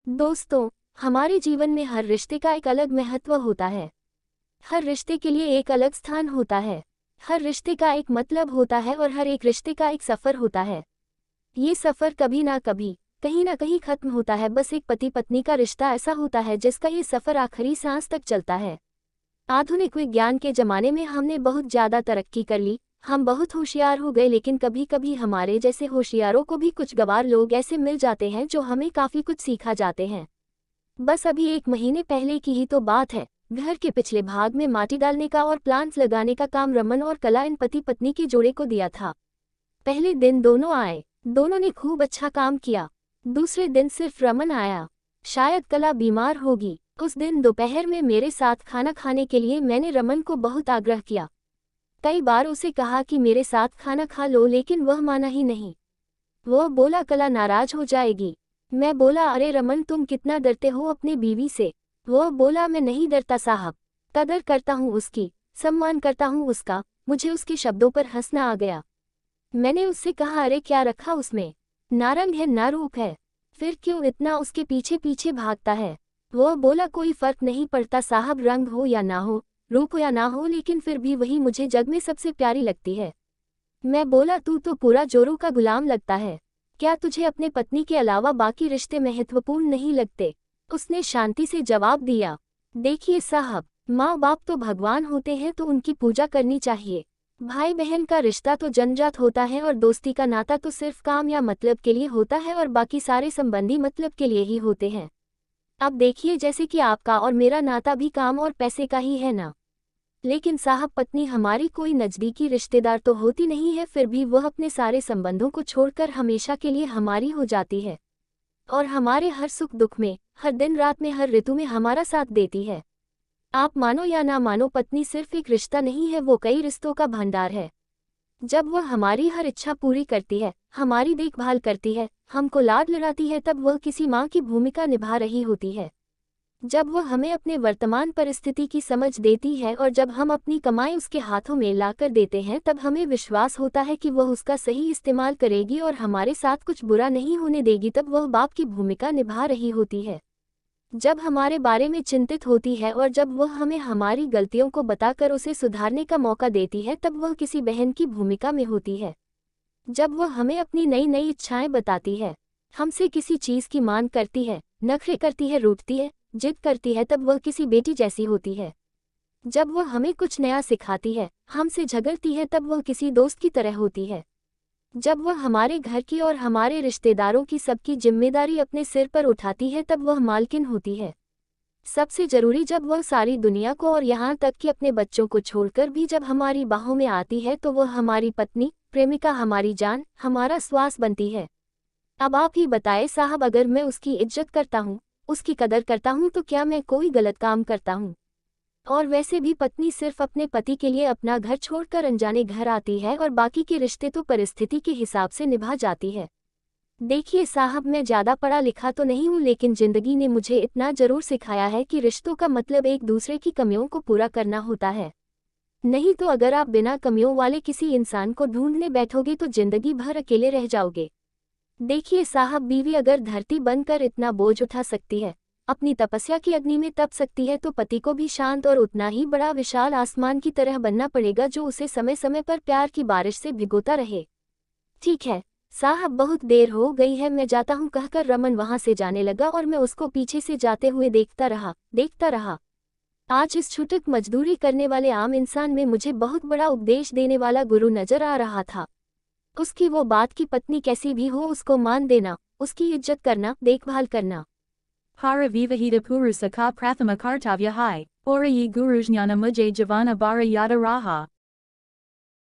दोस्तों, हमारे जीवन में हर रिश्ते का एक अलग महत्व होता है। हर रिश्ते के लिए एक अलग स्थान होता है। हर रिश्ते का एक मतलब होता है और हर एक रिश्ते का एक सफ़र होता है। ये सफ़र कभी ना कहीं खत्म होता है। बस एक पति पत्नी का रिश्ता ऐसा होता है जिसका ये सफ़र आखिरी सांस तक चलता है। आधुनिक विज्ञान के ज़माने में हमने बहुत ज़्यादा तरक्की कर ली, हम बहुत होशियार हो गए, लेकिन कभी कभी हमारे जैसे होशियारों को भी कुछ गवार लोग ऐसे मिल जाते हैं जो हमें काफ़ी कुछ सिखा जाते हैं। बस अभी 1 महीने पहले की ही तो बात है। घर के पिछले भाग में माटी डालने का और प्लांट्स लगाने का काम रमन और कला इन पति पत्नी के जोड़े को दिया था। पहले दिन दोनों आए, दोनों ने खूब अच्छा काम किया। दूसरे दिन सिर्फ रमन आया, शायद कला बीमार होगी। उस दिन दोपहर में मेरे साथ खाना खाने के लिए मैंने रमन को बहुत आग्रह किया। कई बार उसे कहा कि मेरे साथ खाना खा लो, लेकिन वह माना ही नहीं। वह बोला कला नाराज हो जाएगी। मैं बोला अरे रमन, तुम कितना डरते हो अपने बीवी से। वह बोला मैं नहीं डरता साहब, कदर करता हूँ उसकी, सम्मान करता हूँ उसका। मुझे उसके शब्दों पर हंसना आ गया। मैंने उससे कहा अरे क्या रखा उसमें, ना रंग है ना रूप है, फिर क्यों इतना उसके पीछे पीछे भागता है। वह बोला कोई फर्क नहीं पड़ता साहब, रंग हो या ना हो, रूप हो या ना हो, लेकिन फिर भी वही मुझे जग में सबसे प्यारी लगती है। मैं बोला तू तो पूरा जोरों का गुलाम लगता है, क्या तुझे अपने पत्नी के अलावा बाकी रिश्ते महत्वपूर्ण नहीं लगते। उसने शांति से जवाब दिया, देखिए साहब, माँ बाप तो भगवान होते हैं तो उनकी पूजा करनी चाहिए। भाई बहन का रिश्ता तो जन्मजात होता है और दोस्ती का नाता तो सिर्फ काम या मतलब के लिए होता है और बाकी सारे संबंधी मतलब के लिए ही होते हैं। अब देखिए जैसे कि आपका और मेरा नाता भी काम और पैसे का ही है ना। लेकिन साहब पत्नी हमारी कोई नज़दीकी रिश्तेदार तो होती नहीं है, फिर भी वह अपने सारे संबंधों को छोड़कर हमेशा के लिए हमारी हो जाती है और हमारे हर सुख दुख में, हर दिन रात में, हर ऋतु में हमारा साथ देती है। आप मानो या ना मानो, पत्नी सिर्फ एक रिश्ता नहीं है, वो कई रिश्तों का भंडार है। जब वह हमारी हर इच्छा पूरी करती है, हमारी देखभाल करती है, हमको लाड लड़ाती है, तब वह किसी माँ की भूमिका निभा रही होती है। जब वह हमें अपने वर्तमान परिस्थिति की समझ देती है और जब हम अपनी कमाई उसके हाथों में लाकर देते हैं, तब हमें विश्वास होता है कि वह उसका सही इस्तेमाल करेगी और हमारे साथ कुछ बुरा नहीं होने देगी, तब वह बाप की भूमिका निभा रही होती है। जब हमारे बारे में चिंतित होती है और जब वह हमें हमारी गलतियों को बताकर उसे सुधारने का मौका देती है, तब वह किसी बहन की भूमिका में होती है। जब वह हमें अपनी नई नई इच्छाएं बताती है, हमसे किसी चीज़ की मांग करती है, नखरे करती है, रूठती है, जिद करती है, तब वह किसी बेटी जैसी होती है। जब वह हमें कुछ नया सिखाती है, हमसे झगड़ती है, तब वह किसी दोस्त की तरह होती है। जब वह हमारे घर की और हमारे रिश्तेदारों की सबकी जिम्मेदारी अपने सिर पर उठाती है, तब वह मालकिन होती है। सबसे जरूरी, जब वह सारी दुनिया को और यहाँ तक कि अपने बच्चों को छोड़कर भी जब हमारी बाहों में आती है, तो वह हमारी पत्नी, प्रेमिका, हमारी जान, हमारा श्वास बनती है। अब आप ही बताएं साहब, अगर मैं उसकी इज्जत करता हूँ, उसकी कदर करता हूँ, तो क्या मैं कोई गलत काम करता हूँ। और वैसे भी पत्नी सिर्फ अपने पति के लिए अपना घर छोड़कर अनजाने घर आती है और बाकी के रिश्ते तो परिस्थिति के हिसाब से निभा जाती है। देखिए साहब, मैं ज़्यादा पढ़ा लिखा तो नहीं हूँ, लेकिन ज़िंदगी ने मुझे इतना ज़रूर सिखाया है कि रिश्तों का मतलब एक दूसरे की कमियों को पूरा करना होता है। नहीं तो अगर आप बिना कमियों वाले किसी इंसान को ढूंढने बैठोगे तो ज़िंदगी भर अकेले रह जाओगे। देखिए साहब, बीवी अगर धरती बनकर इतना बोझ उठा सकती है, अपनी तपस्या की अग्नि में तप सकती है, तो पति को भी शांत और उतना ही बड़ा विशाल आसमान की तरह बनना पड़ेगा, जो उसे समय समय पर प्यार की बारिश से भिगोता रहे। ठीक है साहब, बहुत देर हो गई है, मैं जाता हूँ, कहकर रमन वहां से जाने लगा और मैं उसको पीछे से जाते हुए देखता रहा। आज इस छुटक मजदूरी करने वाले आम इंसान में मुझे बहुत बड़ा उपदेश देने वाला गुरु नजर आ रहा था। उसकी वो बात की पत्नी कैसी भी हो उसको मान देना, उसकी इज्जत करना, देखभाल करना। Para vivahita purusa ka prathama kartavya hai, ora ye gurujnana mujay javana bara yada raha.